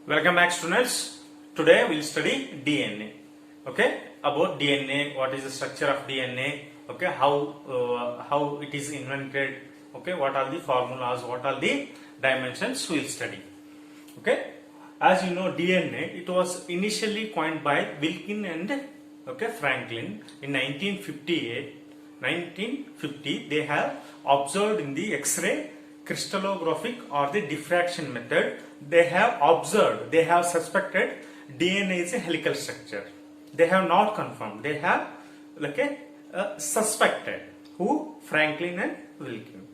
Welcome back, students. Today we'll study DNA. Okay, about DNA. What is the structure of DNA? Okay, how it is invented? Okay, what are the formulas? What are the dimensions? We'll study. Okay, as you know, DNA it was initially coined by Wilkin and Franklin in 1958. 1950 they have observed in the X-ray crystallographic or the diffraction method, they have observed, they have suspected DNA is a helical structure. They have not confirmed, they have suspected. Who? Franklin and Wilkin.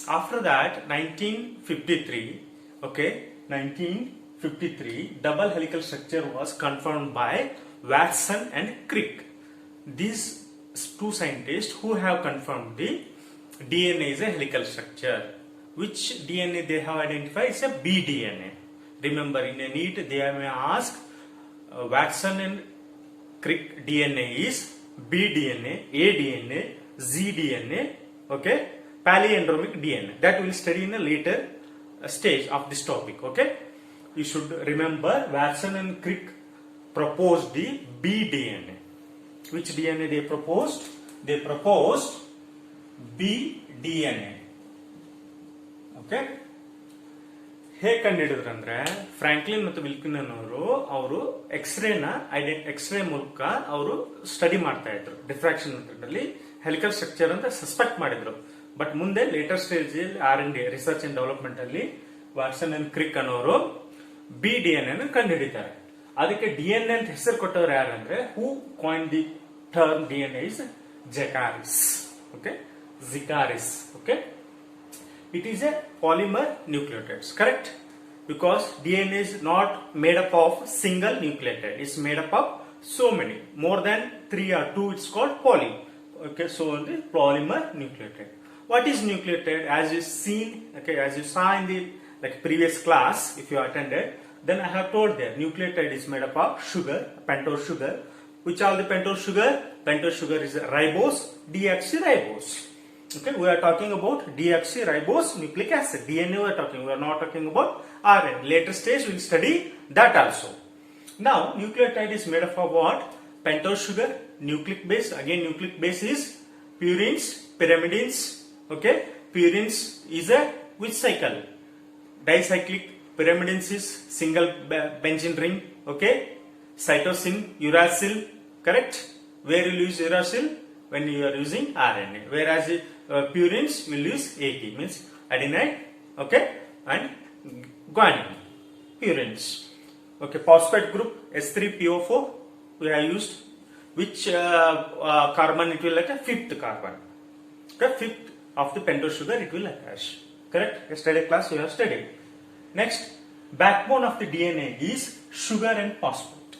After that, 1953, double helical structure was confirmed by Watson and Crick. These two scientists who have confirmed the DNA is a helical structure. Which DNA they have identified is a bDNA. Remember, in a NEET they may ask Watson and Crick DNA is bDNA, aDNA, zDNA, okay, palindromic DNA. That we'll study in a later stage of this topic. Okay, you should remember Watson and Crick proposed the bDNA. Which DNA they proposed? They proposed bDNA. Okay, ಹೇಗೆ ಕಂಡುಹಿಡಿದ್ರು ಅಂದ್ರೆ Franklin ಮತ್ತು ವಿಲ್ಕಿನ್ ಅವರು x ray ಮೂಲಕ ಅವರು study ಮಾಡ್ತಾ ಇದ್ರು. Diffraction method ಅಲ್ಲಿ helical structure ಅಂತ ಸಸ್ಪೆಕ್ಟ್ ಮಾಡಿದ್ರು. ಬಟ್ ಮುಂದೆ later stage R&D research and development ಅಲ್ಲಿ ವಾಟ್ಸನ್ ಅಂಡ್ ಕ್ರಿಕ್ ಅನ್ನೋರು bDNA ಕಂಡುಹಿಡಿತಾರೆ. ಅದಕ್ಕೆ DNA ಅಂತ ಹೆಸರು ಕೊಟ್ಟವ್ರು ಯಾರಂದ್ರೆ who coin the term DNA is Zacharias. Okay, Zacharias. Okay, it is a polymer nucleotides, correct? Because DNA is not made up of single nucleotide, it's made up of so many, more than 3 or 2, it's called poly. Okay, so the polymer nucleotide. What is nucleotide? As you seen, okay, as you saw in the previous class, if you attended, then I have told there nucleotide is made up of sugar, pentose sugar. Which are the pentose sugar? Pentose sugar is ribose, deoxyribose. Okay, we are talking about deoxyribose nucleic acid. DNA we are talking. We are not talking about RNA. Later stage we will study that also. Now, nucleotide is made up of what? Pentose sugar, nucleic base. Again, nucleic base is purines, pyrimidines. Okay, purines is a which cycle? Dicyclic. Pyrimidines is single benzene ring. Okay, cytosine, uracil. Correct? Where you use uracil? When you are using RNA. Whereas purines will use AT, means adenine, okay, and guanine. Purines. Okay, phosphate group S3PO4 we have used. Which carbon it will like a fifth carbon. Okay, fifth of the pentose sugar it will attach. Correct? Yesterday class we have studied. Next, backbone of the DNA is sugar and phosphate.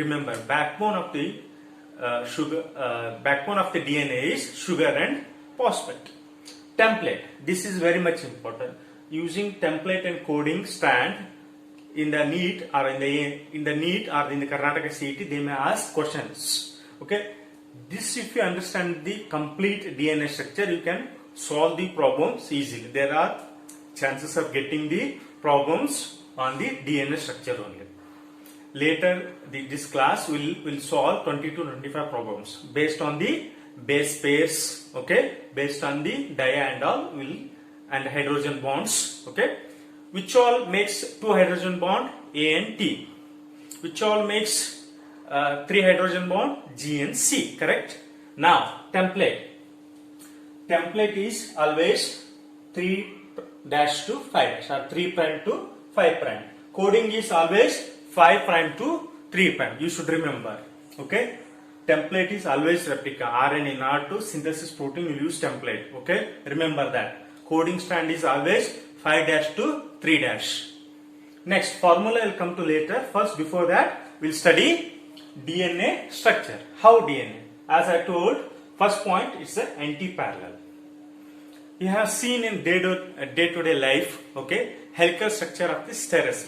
Remember, backbone of the backbone of the DNA is sugar and phosphate. Template. This is very much important. Using template and coding strand in the NEET or in the NEET or in the Karnataka CET, they may ask questions. Okay. This, if you understand the complete DNA structure, you can solve the problems easily. There are chances of getting the problems on the DNA structure only. Later, this class will solve 20 to 25 problems based on the base pairs, okay, based on the dia and all and hydrogen bonds, okay, which all makes 2 hydrogen bond A and T, which all makes 3 hydrogen bond G and C, correct? Now, template is always 3' to 5' or 3' to 5'. Coding is always 5' to 3'. You should remember. Okay, template is always replica. RNA in order to synthesis protein will use template. Okay, remember that. Coding strand is always 5' to 3'. Next, formula will come to later. First, before that, we'll study DNA structure. How DNA? As I told, first point is the anti-parallel. You have seen in day-to-day life, okay, helical structure of the stairs.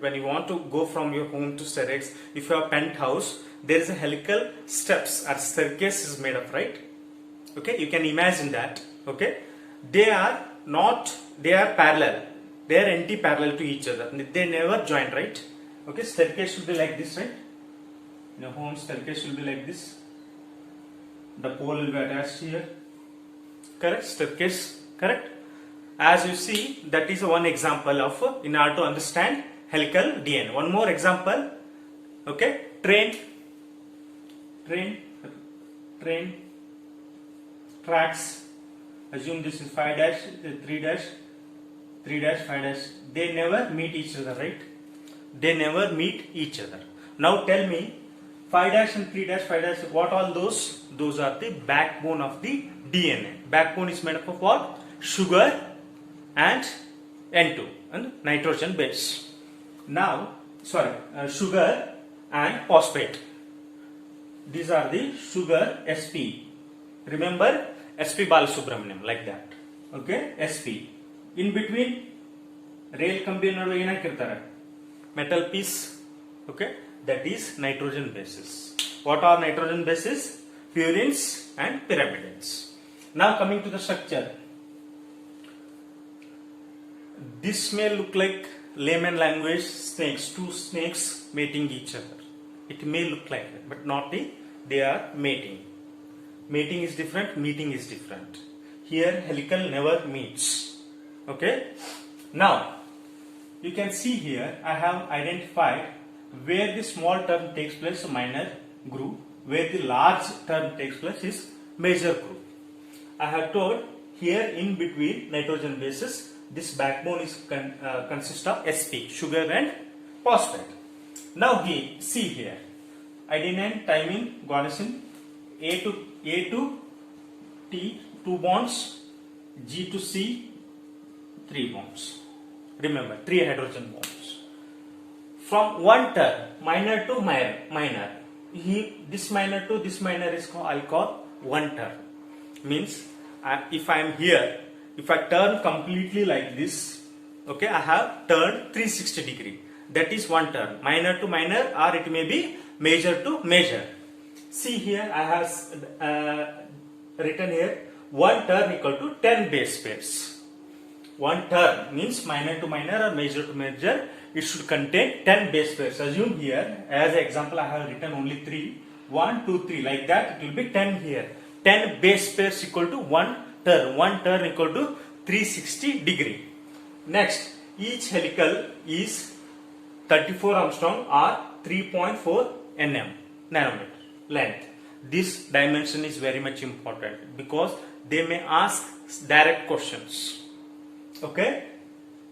When you want to go from your home to staircase, if you have penthouse, there is a helical steps or staircase is made of, right? Okay, you can imagine that. Okay, they are parallel. they are anti-parallel to each other. They never join, right? Okay, staircase should be like this, right? In a home, staircase will be like this. The pole will be attached here. Correct? Staircase, correct? As you see, that is one example of, in order to understand helical DNA. One more example, okay? Train, tracks. Assume this is 5 dash, 3 dash, 3 dash, 5 dash. They never meet each other, right? They never meet each other. Now tell me, 5 dash and 3 dash, 5 dash, what all those? Those are the backbone of the DNA. Backbone is made up of what? Sugar and N2 and nitrogen base. Now, sugar and phosphate. These are the sugar SP. Remember SP Balasubramaniam, like that. Okay, SP. In between, rail kambi metal piece. Okay, that is nitrogen bases. What are nitrogen bases? Purines and pyrimidines. Now coming to the structure. This may look like layman language snakes, two snakes mating each other. It may look like that, but not they are mating. Mating is different, meeting is different. Here helical never meets. Okay. Now you can see here I have identified where the small term takes place, minor group, where the large term takes place is major group. I have told here in between nitrogen bases, this backbone is consists of SP, sugar and phosphate. Now see here, adenine, thymine, guanosine, A to T, 2 bonds, G to C, 3 bonds. Remember, 3 hydrogen bonds. From one term, minor to minor, this minor to this minor is called, I'll call one term. Means if I am here, if I turn completely like this, okay, I have turned 360 degree. That is one term, minor to minor, or it may be major to major. See here, I have written here, one turn equal to 10 base pairs. One turn means minor to minor or major to major, it should contain 10 base pairs. Assume here, as an example, I have written only 3. 1, 2, 3, like that, it will be 10 here. 10 base pairs equal to one turn. One turn equal to 360 degree. Next, each helical is 34 Armstrong or 3.4 nanometer length. This dimension is very much important because they may ask direct questions. Okay,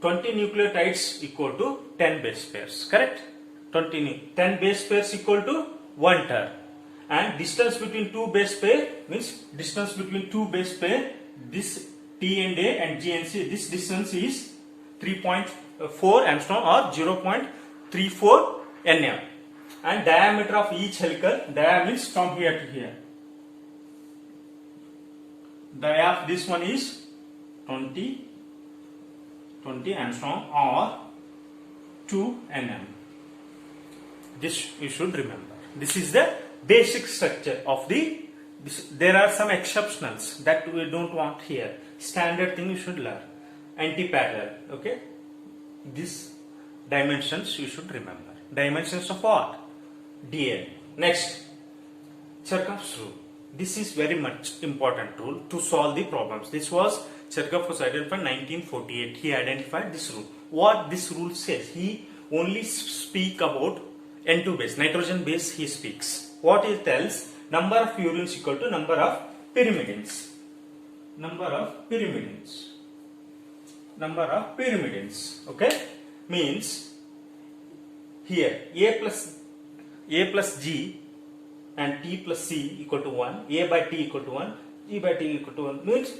20 nucleotides equal to 10 base pairs, correct? 10 base pairs equal to 1 turn. And distance between two base pair means distance between two base pair, this T and A and G and C, this distance is 3.4 Armstrong or 0.34 nm. And diameter of each helical, dia means from here to here. Dia of this one is 20 Armstrong or 2 nm. This you should remember. This is the basic structure of the. There are some exceptionals that we don't want here. Standard thing you should learn. Anti-parallel. Okay. These dimensions you should remember. Dimensions of what? DNA. Next, Chargaff's rule. This is very much important rule to solve the problems. This was Chargaff was identified in 1948. He identified this rule. What this rule says? He only speak about N2 base, nitrogen base. He speaks. What it tells? Number of purines equal to number of pyrimidines. Number of pyrimidines. Number of pyrimidines. Okay, means here A plus G and T plus C equal to 1, A by T equal to 1, G by T equal to 1 means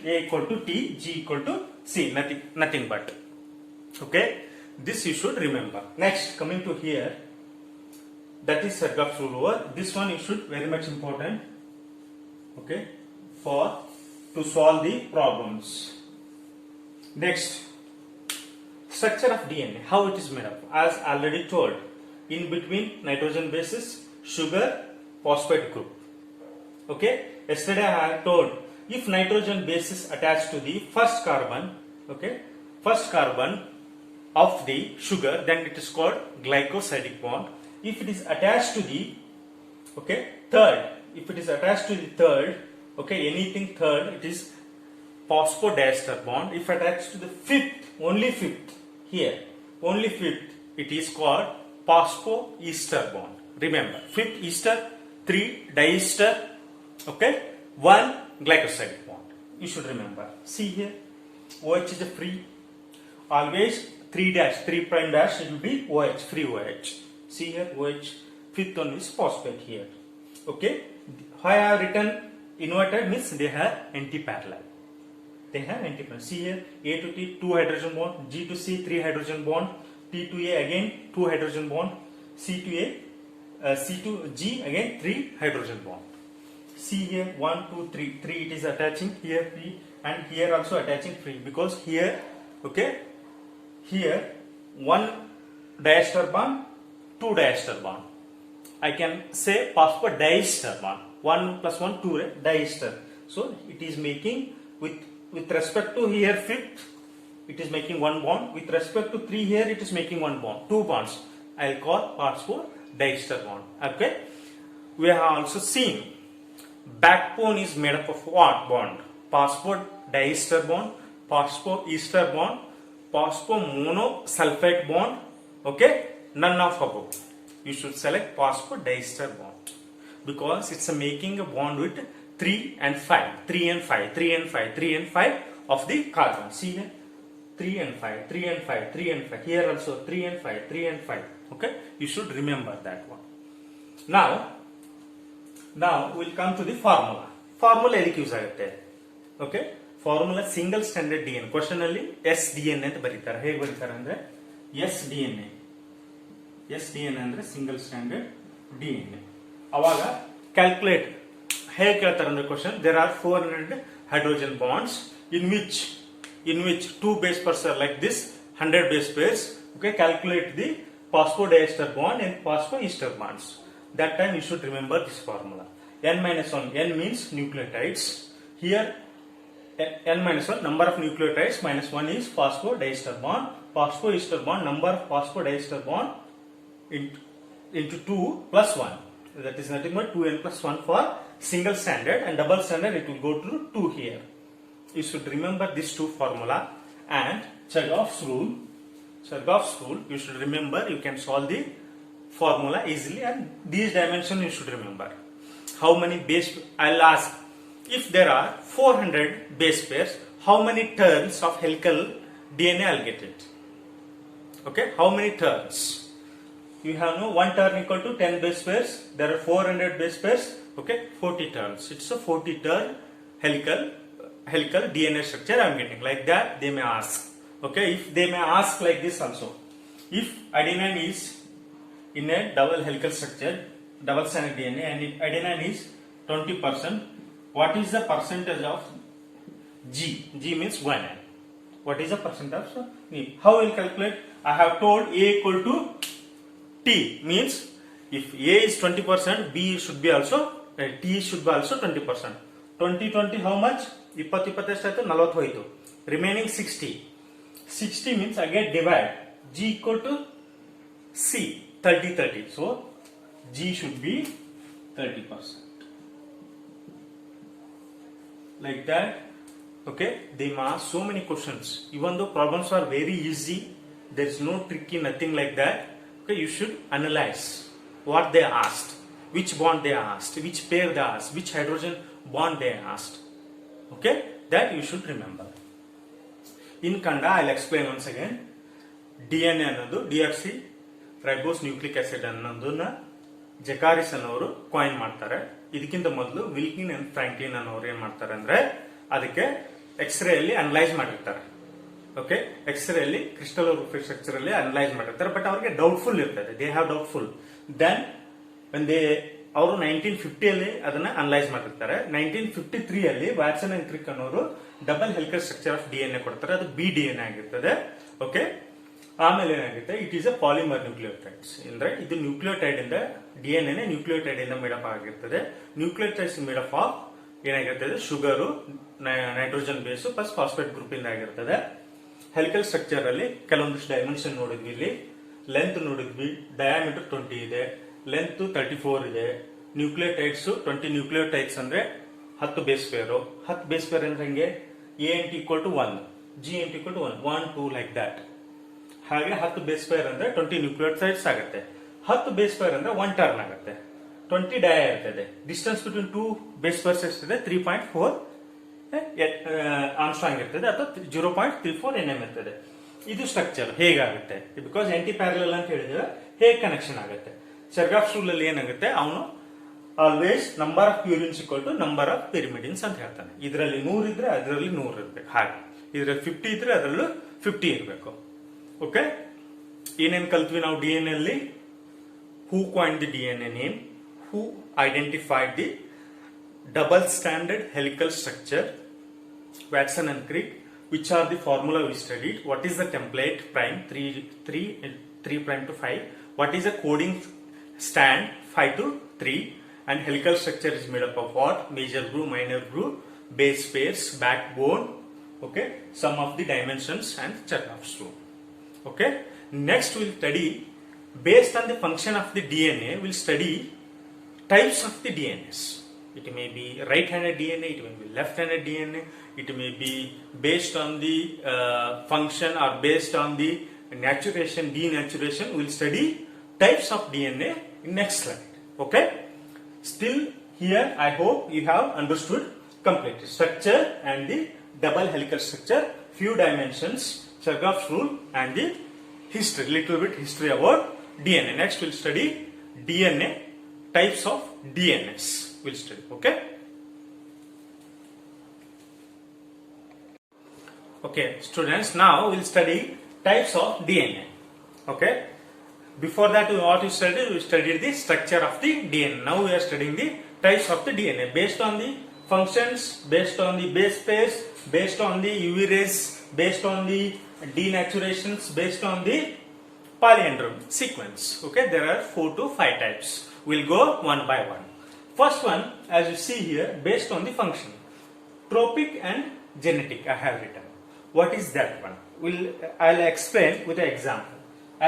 A equal to T, G equal to C, nothing but. Okay, this you should remember. Next, coming to here, that is Chargaff's rule over. This one you should very much important. Okay, to solve the problems. Next, structure of DNA, how it is made up. As already told, in between nitrogen bases, sugar, phosphate group. Okay, yesterday I had told if nitrogen base is attached to the first carbon, okay, first carbon of the sugar, then it is called glycosidic bond. If it is attached to the third, if it is attached to the third, anything third, it is phosphodiester bond. If attached to the fifth, only fifth, here only fifth, it is called phosphoester bond. Remember, fifth ester, 3 diester, 1 glycosidic bond. You should remember. See here, OH is a free. Always 3 prime dash, it will be OH, free OH. See here, OH, fifth one is phosphate here. Why I have written inverted means they have anti-parallel. They have anti-parallel. See here, A to T, 2 hydrogen bond, G to C, 3 hydrogen bond, T to A again, 2 hydrogen bond, C to A, C to G again, 3 hydrogen bond. See here, 1, 2, 3, 3 it is attaching here, 3, and here also attaching 3, because here, here 1 diester bond, 2 diester bond. I can say phosphodiester bond. 1 plus 1, 2 diester. So it is making with respect to here fifth, it is making 1 bond. With respect to 3 here, it is making 1 bond. 2 bonds. I will call phosphodiester bond. We have also seen backbone is made up of what bond? Phosphodiester bond, phosphoester bond, phosphomonosulfate bond. None of above. You should select phosphodiester bond because it's making a bond with 3 and 5, 3 and 5, 3 and 5, 3 and 5 of the carbon. See here, 3 and 5, 3 and 5, 3 and 5. Here also 3 and 5, 3 and 5. You should remember that one. Now we'll come to the formula. Formula edike use agutte? Formula single stranded DNA. Question alli SDNA anta baritare. Hege baritare andre SDNA. SDNA ಅಂದ್ರೆ single standard DNA. ಅವಾಗ calculate ಹೇಗೆ ಕೇಳ್ತಾರೆ ಅಂದ್ರೆ question, there are 400 hydrogen bonds in which 2 base pairs are like this, 100 base pairs. Calculate the phosphodiester bond and phosphoester bonds. That time you should remember this formula. N minus 1, N means nucleotides. Here N minus 1, number of nucleotides, minus 1 is phosphodiester bond. Phosphoester bond, number of phosphodiester bond into 2 plus 1. That is nothing but 2n plus 1 for single stranded, and double stranded it will go to 2 here. You should remember this 2 formula, and Chargaff's rule, you should remember. You can solve the formula easily, and these dimensions you should remember. How many base, I'll ask, if there are 400 base pairs, how many turns of helical DNA I'll get it? How many turns? You have no 1 turn equal to 10 base pairs. There are 400 base pairs. 40 turns. It's a 40 turn helical DNA structure I'm getting. Like that they may ask. If they may ask like this also. If adenine is in a double helical structure, double stranded DNA, and if adenine is 20%, what is the percentage of G? G means guanine. What is the percentage of G? How will calculate? I have told A equal to T, means if A is 20%, B should be also, T should be also 20%. 20 how much? 20 ಎಷ್ಟು 40 ಹೋಯಿತು. Remaining 60. 60 means again divide. G equal to C, 30. So G should be 30%. Like that. They ask so many questions. Even though problems are very easy, there is no tricky, nothing like that. You should analyze what they asked, which bond they asked, which pair they asked, which hydrogen bond they asked. That you should remember. In Kanda, I'll explain once again. DNA ಅನ್ನೋದು deoxy ribose nucleic acid ಅನ್ನೋದನ್ನ ಜಕಾರಿಸ್ ಅನ್ನೋರು coin ಮಾಡ್ತಾರೆ. ಇದಕ್ಕಿಂತ ಮೊದಲು ವಿಲ್ಕಿನ್ and Franklin ಅನ್ನೋರು ಏನ್ ಮಾಡ್ತಾರೆ ಅಂದ್ರೆ ಅದಕ್ಕೆ ಎಕ್ಸ್ರೇ ಅಲ್ಲಿ ಅನಲೈಸ್ ಮಾಡಿರ್ತಾರೆ. ಎಕ್ಸ್ರೇ ಅಲ್ಲಿ ಕ್ರಿಸ್ಟಲ್ ಸ್ಟ್ರಕ್ಚರ್ ಅಲ್ಲಿ ಅನಲೈಸ್ ಮಾಡಿರ್ತಾರೆ, ಬಟ್ ಅವ್ರಿಗೆ ಡೌಟ್ಫುಲ್ ಇರ್ತದೆ. They have doubtful. ದೆನ್ ಅವರು 1950 ಅಲ್ಲಿ ಅದನ್ನ ಅನಲೈಸ್ ಮಾಡಿರ್ತಾರೆ. 1953 ಅಲ್ಲಿ ವ್ಯಾಟ್ಸನ್ ಅಂಡ್ ಕ್ರಿಕ್ ಅನ್ನೋರು double helical structure of DNA ಕೊಡ್ತಾರೆ. ಅದು BDNA ಆಗಿರ್ತದೆ. ಆಮೇಲೆ ಏನಾಗುತ್ತೆ, it is a polymer nucleotides. ಅಂದ್ರೆ ಇದು ನ್ಯೂಕ್ಲಿಯೋಟೈಡ್ ಇಂದ DNA ನ್ಯೂಕ್ಲಿಯೋಟೈಡ್ ಇಂದ ಮೇಡಪ್ ಆಗಿರ್ತದೆ. ನ್ಯೂಕ್ಲಿಯೋಟೈಡ್ಸ್ ಮೇಡಪ್ ಆಫ್ ಏನಾಗಿರ್ತದೆ, sugar, nitrogen base plus phosphate group ಇಂದ ಆಗಿರ್ತದೆ. ಹೆಲಿಕಲ್ ಸ್ಟ್ರಕ್ಚರ್ ಅಲ್ಲಿ ಕೆಲವೊಂದಿಷ್ಟು ಡೈಮೆನ್ಷನ್ ನೋಡಿದ್ವಿ. ಇಲ್ಲಿ ಲೆಂತ್ ನೋಡಿದ್ವಿ, ಡಯಾಮೀಟರ್ 20 ಇದೆ, ಲೆಂತ್ 34 ಇದೆ, ನ್ಯೂಕ್ಲಿಯೋಟೈಡ್ಸ್ 20 ನ್ಯೂಕ್ಲಿಯೋಟೈಡ್ಸ್ ಅಂದ್ರೆ 10 ಬೇಸ್ ಪೇರ್. 10 ಬೇಸ್ ಪೇರ್ ಅಂದ್ರೆ ಹಂಗೆ A int equal to 1, G int equal to 1, 1 2 like that. ಹಾಗೆ 10 ಬೇಸ್ ಪೇರ್ ಅಂದ್ರೆ 20 ನ್ಯೂಕ್ಲಿಯೋಟೈಡ್ಸ್ ಆಗುತ್ತೆ. 10 ಬೇಸ್ ಪೇರ್ ಅಂದ್ರೆ 1 ಟರ್ನ್ ಆಗುತ್ತೆ. 20 ಡೈ ಇರ್ತದೆ. ಡಿಸ್ಟೆನ್ಸ್ ಬಿಟ್ವೀನ್ 2 ಬೇಸ್ ಪೇರ್ಸ್ ಎಷ್ಟಿದೆ? 3.4 ಆಮ್ಸ್ಟ್ರಾಂಗ್ ಇರ್ತದೆ ಅಥವಾ 0.34 Nm ಇರ್ತದೆ. ಇದು ಸ್ಟ್ರಕ್ಚರ್ ಹೇಗಾಗುತ್ತೆ? ಬಿಕಾಸ್ ಆಂಟಿ ಪ್ಯಾರಲಲ್ ಅಂತ ಹೇಳಿದ್ರೆ ಹೇಗೆ ಕನೆಕ್ಷನ್ ಆಗುತ್ತೆ? ಚೆರ್ಗಾಫ್ಸ್ ರೂಲ್ ಅಲ್ಲಿ ಏನಾಗುತ್ತೆ, ಅವನು always number of purines equal to number of pyrimidines ಅಂತ ಹೇಳ್ತಾನೆ. ಇದರಲ್ಲಿ 100 ಇದ್ರೆ ಅದರಲ್ಲಿ 100 ಇರ್ಬೇಕು. ಹಾಗೆ ಇದರಲ್ಲಿ 50 ಇದ್ರೆ ಅದರಲ್ಲೂ 50 ಇರಬೇಕು. ಓಕೆ, ಏನೇನ್ ಕಲ್ತ್ವಿ ನಾವು DNA ಅಲ್ಲಿ? Who coined the DNA name, who identified the double stranded helical structure, Watson and Crick, which are the formula we studied, what is the template prime 3 prime to 5, what is the coding stand 5 to 3, and helical structure is made up of what? Major groove, minor groove, base pairs, backbone, okay, some of the dimensions and Chernoff's rule. Okay, next we'll study, based on the function of the DNA, we'll study types of the DNAs. It may be right-handed DNA, it may be left-handed DNA, it may be based on the function or based on the naturation, denaturation. We'll study types of DNA in next slide. Okay? Still here, I hope you have understood completely structure and the double helical structure, few dimensions, Chergaff's rule, and the history, little bit history about DNA. Next we'll study DNA, types of DNAs we'll study. Okay, students, now we'll study types of DNA. Okay, before that what we studied the structure of the DNA. Now we are studying the types of the DNA based on the functions, based on the base pairs, based on the UV rays, based on the denaturations, based on the polyandrome sequence. Okay, there are 4 to 5 types. We'll go one by one. First one, as you see here, based on the function, tropic and genetic I have written. What is that one? I'll explain with an example.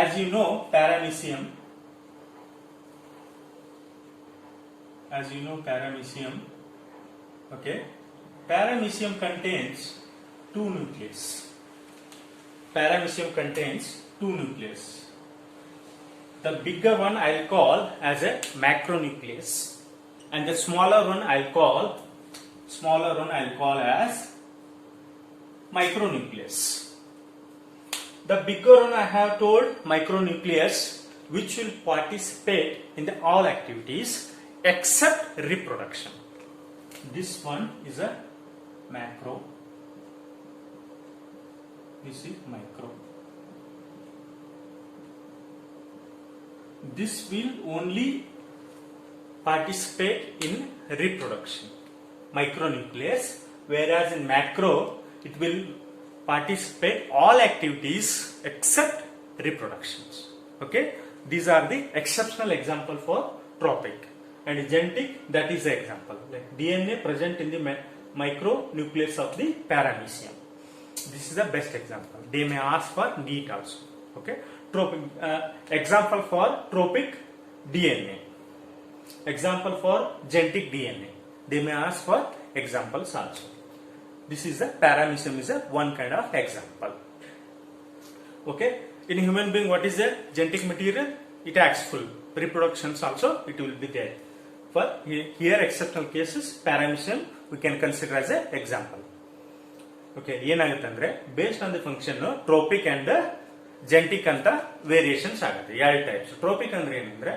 As you know, paramecium, okay, paramecium contains 2 nucleus. Paramecium contains 2 nucleus. The bigger one I'll call as a macronucleus, and the smaller one I'll call as micronucleus. The bigger one I have told micronucleus, which will participate in the all activities except reproduction. This one is a macro. This is micro. This will only participate in reproduction, micronucleus, whereas in macro it will participate all activities except reproductions. Okay, these are the exceptional example for tropic. And genetic, that is the example, like DNA present in the micronucleus of the paramecium. This is the best example. They may ask for NEET also. Okay, tropic example for tropic DNA, example for genetic DNA. They may ask for examples also. This is the paramecium is a one kind of example. Okay, in human being, what is the genetic material? It acts full. Reproductions also it will be there. For here exceptional cases, paramecium we can consider as a example. Okay, ಏನಾಗುತ್ತೆ ಅಂದ್ರೆ based on the function tropic and genetic ಅಂತ variations ಆಗುತ್ತೆ. 2 types. Trophic ಅಂದ್ರೆ ಏನಂದ್ರೆ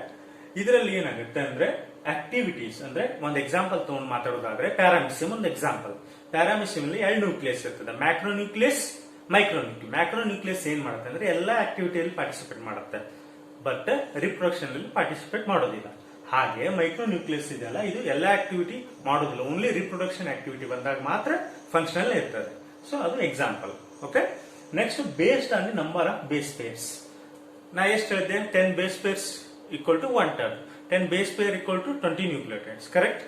ಇದರಲ್ಲಿ ಏನಾಗುತ್ತೆ ಅಂದ್ರೆ activities ಅಂದ್ರೆ ಒಂದು ಎಕ್ಸಾಂಪಲ್ ತಗೊಂಡು ಮಾತಾಡೋದಾದ್ರೆ ಪ್ಯಾರಾಮಿಸಿಯಂ ಒಂದು ಎಕ್ಸಾಂಪಲ್. ಪ್ಯಾರಾಮಿಸಿಯಂ ಅಲ್ಲಿ 2 ನ್ಯೂಕ್ಲಿಯಸ್ ಇರ್ತದೆ, ಮ್ಯಾಕ್ರೋನ್ಯೂಕ್ಲಿಯಸ್, ಮೈಕ್ರೋನ್ಯೂಕ್ಲಿಯಸ್. ಮ್ಯಾಕ್ರೋನ್ಯೂಕ್ಲಿಯಸ್ ಏನ್ ಮಾಡುತ್ತೆ ಅಂದ್ರೆ ಎಲ್ಲಾ ಆಕ್ಟಿವಿಟಿಯಲ್ಲಿ ಪಾರ್ಟಿಸಿಪೇಟ್ ಮಾಡುತ್ತೆ, ಬಟ್ ರಿಪ್ರೊಡಕ್ಷನ್ ಅಲ್ಲಿ ಪಾರ್ಟಿಸಿಪೇಟ್ ಮಾಡೋದಿಲ್ಲ. ಹಾಗೆ ಮೈಕ್ರೋನ್ಯೂಕ್ಲಿಯಸ್ ಇದೆಯಲ್ಲ, ಇದು ಎಲ್ಲಾ ಆಕ್ಟಿವಿಟಿ ಮಾಡೋದಿಲ್ಲ, ಓನ್ಲಿ ರಿಪ್ರೊಡಕ್ಷನ್ ಆಕ್ಟಿವಿಟಿ ಬಂದಾಗ ಮಾತ್ರ ಫಂಕ್ಷನಲ್ ಇರ್ತದೆ. ಸೊ ಅದು example. Okay, next based on the number of base pairs. ನಾ ಎಷ್ಟು ಹೇಳಿದೆ? 10 base pairs equal to 1 turn, 10 base pair equal to 20 nucleotides. Correct?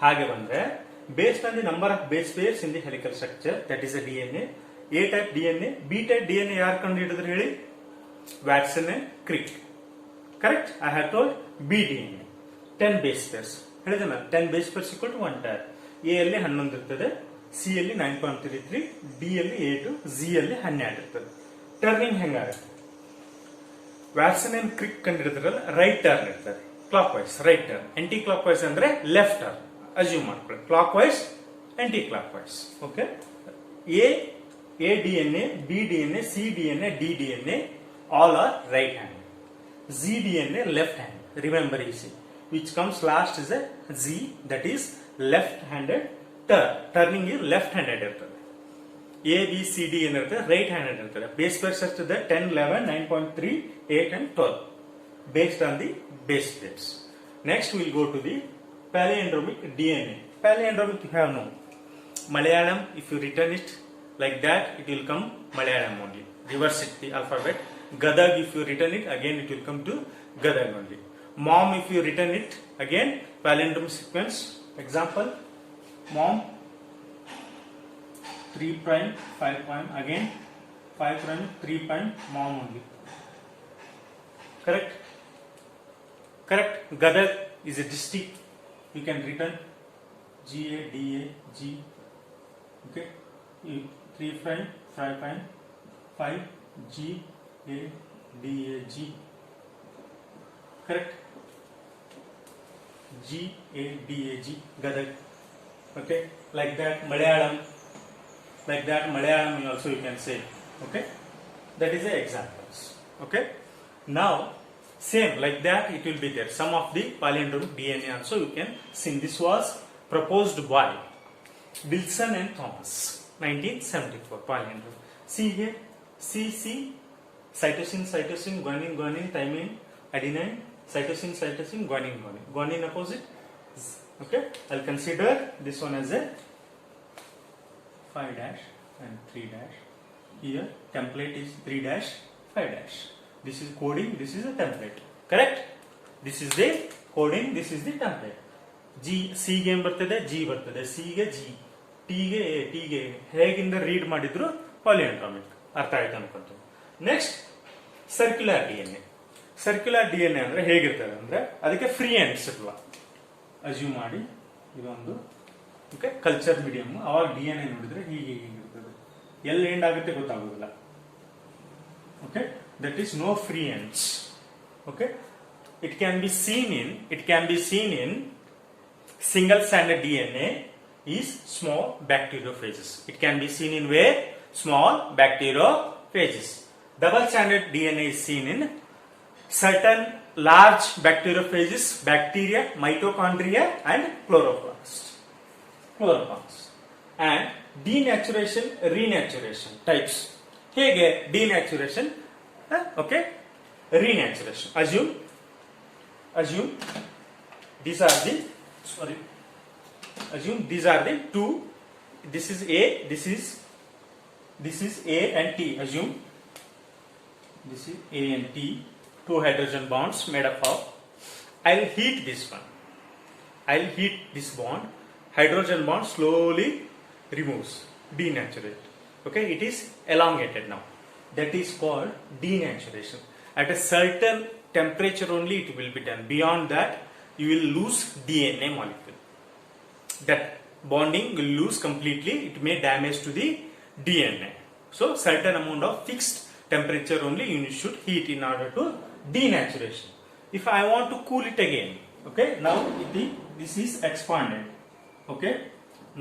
ಹಾಗೆ ಬಂದ್ರೆ based on the number of base pairs in the helical structure, that is a DNA, A type DNA, B type DNA ಯಾರು ಕಂಡು ಹಿಡಿದ್ರು ಹೇಳಿ? Watson and Crick. Correct? I have told B DNA 10 base pairs ಹೇಳಿದೆ ನಾನು. 10 base pairs equal to 1 ಟೈರ್. ಎ ಅಲ್ಲಿ 11 ಇರ್ತದೆ, ಸಿ ಅಲ್ಲಿ 9.33, ಡಿ ಅಲ್ಲಿ 8, ಜಿ ಅಲ್ಲಿ 12 ಇರ್ತದೆ. ಟರ್ನಿಂಗ್ ಹೆಂಗಾಗುತ್ತೆ? ವ್ಯಾಟ್ಸನ್ ಅಂಡ್ ಕ್ರಿಕ್ ಕಂಡಿಡಿದ್ರಲ್ಲ, ರೈಟ್ ಟರ್ನ್ ಇರ್ತದೆ, clockwise right turn. Anticlockwise ಅಂದ್ರೆ ಲೆಫ್ಟ್ ಟರ್ನ್ ಅಸ್ಯೂಮ್ ಮಾಡ್ಕೊಳ್ಳಿ. Clockwise, anticlockwise. Okay, A DNA, B DNA, C DNA, D DNA all are right hand. Z DNA left hand. Remember easy. Which comes last is a Z, that is left handed turn. Turning is left handed ಇರ್ತದೆ. A B C D ಏನಿರ್ತದೆ right handed ಇರ್ತದೆ. Base pairs ಇರ್ತದೆ 10, 11, 9.3, 8 and 12 based on the base pairs. Next we will go to the palindromic DNA. Palindromic you have no. Malayalam, if you return it like that, it will come Malayalam only. Reverse it the alphabet. Gadag, if you return it again, it will come to Gadag only. Mom, if you return it again, palindrome sequence. Example, mom 3 prime 5 prime, again 5 prime 3 prime, mom only. Correct? Correct. Gadag is a district. You can return GADAG. Okay, 3 prime 5 prime 5 GADAG. Correct? GADAG, Gadag. Okay, like that. Malayalam, like that. Malayalam also you can say. Okay, that is the examples. Okay, now same like that it will be there. Some of the palindromic DNA also you can see. This was proposed by Wilson and Thomas, 1974. Palindrome. See here. C, cytosine, guanine, thymine, adenine, cytosine, guanine. Guanine opposite. Okay, I'll consider this one as a 5 dash and 3 dash. Here, template is 3 dash, 5 dash. This is coding, this is a template. Correct? This is the coding, this is the template. G, C ಗೆ ಬರ್ತದೆ, G ಬರ್ತದೆ, C ಗೆ G, T ಗೆ A, T ಗೆ ಹೇಗಿಂದ read ಮಾಡಿದ್ರು palindromic. ಅರ್ಥ ಆಯ್ತು ಅನ್ಕೊಂತ. Next circular DNA. Circular DNA ಅಂದ್ರೆ ಹೇಗಿರ್ತದೆ ಅಂದ್ರೆ ಅದಕ್ಕೆ ಫ್ರೀ ಎಂಡ್ಸ್ ಇರಲ್ಲ. ಅಸ್ಯೂಮ್ ಮಾಡಿ ಇದೊಂದು ಓಕೆ ಕಲ್ಚರ್ ಮೀಡಿಯಂ, ಅವಾಗ ಡಿಎನ್ಎ ನೋಡಿದ್ರೆ ಹೀಗೆ ಇರ್ತದೆ, ಎಲ್ಲಿ ಎಂಡ್ ಆಗುತ್ತೆ ಗೊತ್ತಾಗೋದಿಲ್ಲ. Okay, that is no free ends. Okay, it can be seen in single stranded DNA is small bacteriophages. It can be seen in where? Small bacteriophages. Double stranded DNA is seen in certain large bacteriophages, bacteria, mitochondria and chloroplasts. And denaturation, renaturation types. Hege denaturation, okay, renaturation. Assume these are the assume these are the two. This is A, this is A and T. Assume this is A and T, two hydrogen bonds made up of. I'll heat this one. I'll heat this bond. Hydrogen bond slowly removes, denaturate. Okay, it is elongated now. That is called denaturation. At a certain temperature only it will be done. Beyond that, you will lose DNA molecule. That bonding will lose completely. It may damage to the DNA. So certain amount of fixed temperature only you should heat in order to denaturation. If I want to cool it again, okay, now this is expanded. Okay,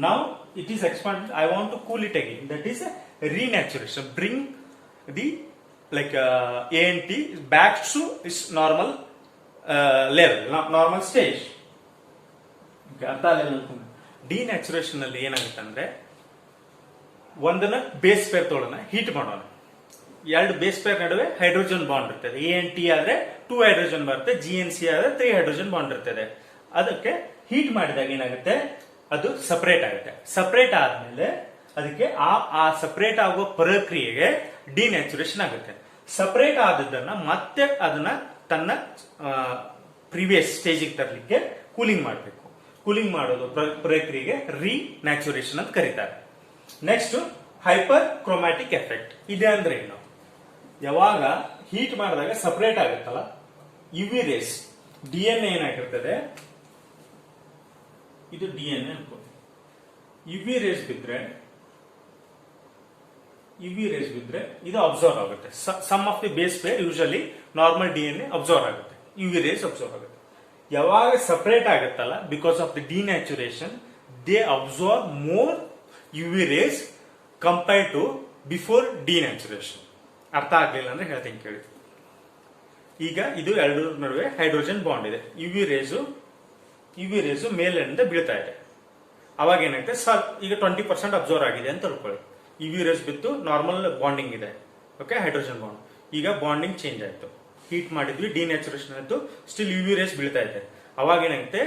now it is expanded. I want to cool it again. That is a renaturation. Bring the A and T back to its normal level, normal stage. ಅರ್ಥ ಆಗಲಿಲ್ಲ. Denaturation ಅಲ್ಲಿ ಏನಾಗುತ್ತೆ ಅಂದ್ರೆ ಒಂದನ್ನ base peer ತೊಗೊಳ್ಳೋಣ, heat ಮಾಡೋಣ. ಎರಡು base peer ನಡುವೆ ಹೈಡ್ರೋಜನ್ ಬಾಂಡ್ ಇರ್ತದೆ. ಎ ಎನ್ ಟಿ ಆದ್ರೆ 2 ಹೈಡ್ರೋಜನ್ ಬರುತ್ತೆ, ಜಿ ಎನ್ ಸಿ ಆದ್ರೆ 3 ಹೈಡ್ರೋಜನ್ ಬಾಂಡ್ ಇರ್ತದೆ. ಅದಕ್ಕೆ ಹೀಟ್ ಮಾಡಿದಾಗ ಏನಾಗುತ್ತೆ, ಅದು ಸಪರೇಟ್ ಆಗುತ್ತೆ. ಸಪರೇಟ್ ಆದ್ಮೇಲೆ ಅದಕ್ಕೆ ಆ ಸಪರೇಟ್ ಆಗುವ ಪ್ರಕ್ರಿಯೆಗೆ ಡಿನ್ಯಾಚುರೇಷನ್ ಆಗುತ್ತೆ. ಸಪರೇಟ್ ಆದದನ್ನ ಮತ್ತೆ ಅದನ್ನ ತನ್ನ ಪ್ರೀವಿಯಸ್ ಸ್ಟೇಜಿಗೆ ತರಲಿಕ್ಕೆ ಕೂಲಿಂಗ್ ಮಾಡಬೇಕು. ಕೂಲಿಂಗ್ ಮಾಡೋದು ಪ್ರಕ್ರಿಯೆಗೆ ರೀನ್ಯಾಚುರೇಷನ್ ಅಂತ ಕರೀತಾರೆ. ನೆಕ್ಸ್ಟ್ ಹೈಪರ್ ಕ್ರೋಮ್ಯಾಟಿಕ್ ಎಫೆಕ್ಟ್ ಇದೆ ಅಂದ್ರೆ ಏನು? ಯಾವಾಗ ಹೀಟ್ ಮಾಡಿದಾಗ ಸಪರೇಟ್ ಆಗುತ್ತಲ್ಲ ಯುವಿ ರೇಸ್, ಡಿಎನ್ಎ ಏನಾಗಿರ್ತದೆ, ಇದು ಡಿಎನ್ಎ ಅನ್ಕೋ, ಯುವಿ ರೇಸ್ ಬಿದ್ರೆ ಇದು ಅಬ್ಸರ್ವ್ ಆಗುತ್ತೆ. Some of the base pair usually normal DNA observe ಆಗುತ್ತೆ, ಯುವಿ ರೇಸ್ ಅಬ್ಸರ್ವ್ ಆಗುತ್ತೆ. ಯಾವಾಗ ಸಪರೇಟ್ ಆಗುತ್ತಲ್ಲ because of the denaturation, they observe more UV rays compared to before denaturation. ಅರ್ಥ ಆಗ್ಲಿಲ್ಲ ಅಂದ್ರೆ ಹೇಳ್ತೀನಿ ಕೇಳಿ. ಈಗ ಇದು ಎರಡು ನಡುವೆ ಹೈಡ್ರೋಜನ್ ಬಾಂಡ್ ಇದೆ, ಯುವಿ ರೇಸು ಮೇಲಿಂದ ಬೀಳ್ತಾ ಇದೆ. ಅವಾಗ ಏನಾಗುತ್ತೆ, ಈಗ 20% ಅಬ್ಸರ್ವ್ ಆಗಿದೆ ಅಂತ ತಿಳ್ಕೊಳ್ಳಿ. ಯುವಿ ರೇಸ್ ಬಿತ್ತು, ನಾರ್ಮಲ್ ಬಾಂಡಿಂಗ್ ಇದೆ, ಓಕೆ, ಹೈಡ್ರೋಜನ್ ಬಾಂಡ್. ಈಗ ಬಾಂಡಿಂಗ್ ಚೇಂಜ್ ಆಯ್ತು, ಹೀಟ್ ಮಾಡಿದ್ವಿ, ಡಿನ್ಯಾಚುರೇಷನ್ ಆಯ್ತು, ಸ್ಟಿಲ್ ಯುವಿ ರೇಸ್ ಬೀಳ್ತಾ ಇದೆ. ಅವಾಗ ಏನಾಗುತ್ತೆ,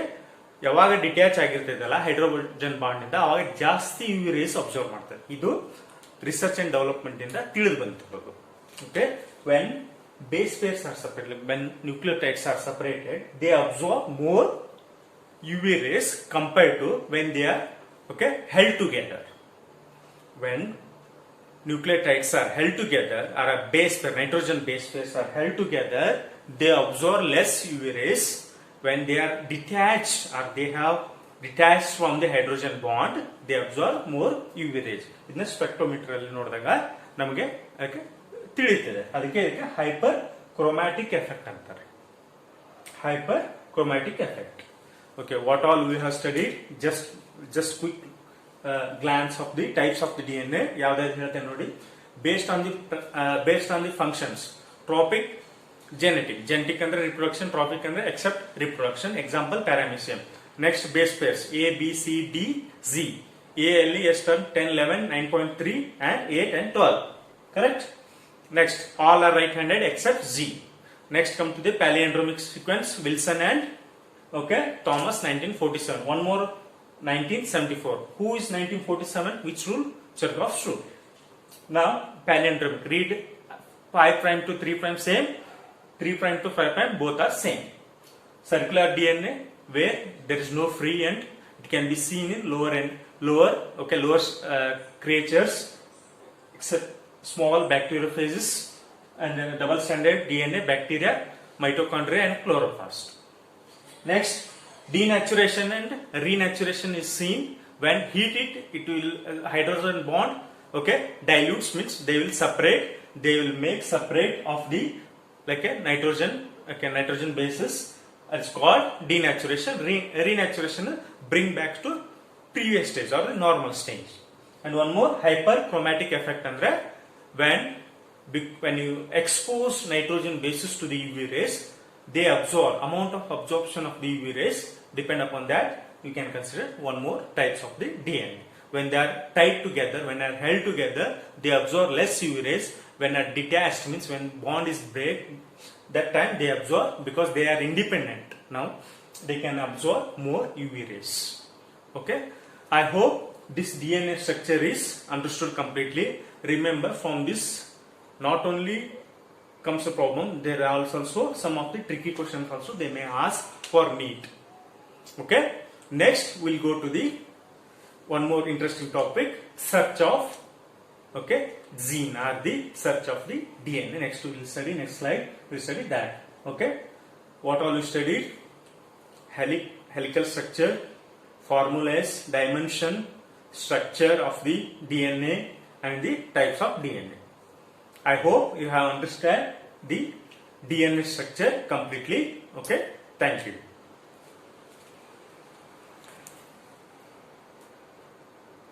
ಯಾವಾಗ ಡಿಟ್ಯಾಚ್ ಆಗಿರ್ತದಲ್ಲ ಹೈಡ್ರೋಜನ್ ಬಾಂಡ್ ಇಂದ, ಅವಾಗ ಜಾಸ್ತಿ ಯುವಿ ರೇಸ್ ಅಬ್ಸರ್ವ್ ಮಾಡ್ತಾರೆ. ಇದು ರಿಸರ್ಚ್ ಅಂಡ್ ಡೆವಲಪ್ಮೆಂಟ್ ಇಂದ ತಿಳಿದು ಬಂತಿರೋದು. Okay, when base pairs are separated, when nucleotides are separated, they observe more UV rays compared to when they are held together. When nucleotides are held together, or a base pair, nitrogen base pairs are held together, they absorb less UV rays. When they are detached or they have detached from the hydrogen bond, they absorb more UV rays. ಇದನ್ನ spectrometer ಅಲ್ಲಿ ನೋಡಿದಾಗ ನಮಗೆ ತಿಳಿಯುತ್ತದೆ. ಅದಕ್ಕೆ hyper chromatic effect ಅಂತಾರೆ, hyper chromatic effect. Okay, what all we have studied, just quick glance of the types of the DNA. ಯಾವ್ದಾದ್ರು ಹೇಳ್ತೇನೆ ನೋಡಿ. based on the functions, tropic, genetic ಅಂದ್ರೆ reproduction, tropic ಅಂದ್ರೆ except reproduction, example paramecium. Next, base pairs A, B, C, D, Z. A ಅಲ್ಲಿ ಎಷ್ಟು 10, 11, 9.3 and 8 and 12. Correct? Next, all are right-handed except Z. Next, come to the palindromic sequence, Wilson and Thomas 1947. One more 1974. Who is 1947? Which rule? Chertoff's rule. Now palindromic. Read 5' to 3' same, 3' to 5' both are same. Circular DNA where there is no free end. It can be seen in lower creatures except small bacteriophages, and then double stranded DNA, bacteria, mitochondria and chloroplast. Next, denaturation and renaturation is seen when heat it will hydrogen bond dilutes, means they will separate, they will make separate of the nitrogen bases. It's called denaturation. Renaturation bring back to previous stage or the normal stage. And one more, hyperchromatic effect andre when you expose nitrogen bases to the UV rays, they absorb, amount of absorption of the UV rays depend upon that. You can consider one more types of the DNA. When they are tied together, when they are held together, they absorb less UV rays. When are detached, means when bond is break, that time they absorb, because they are independent. Now they can absorb more UV rays. Okay, I hope this DNA structure is understood completely. Remember, from this not only comes a problem, there are also some of the tricky questions also they may ask for NEET. Okay, next we'll go to the one more interesting topic, search of gene or the search of the DNA. Next we will study, next slide we'll study that. Okay, what all we studied: helical structure, formulas, dimension, structure of the DNA and the types of DNA. I hope you have understood the DNA structure completely. Okay, thank you.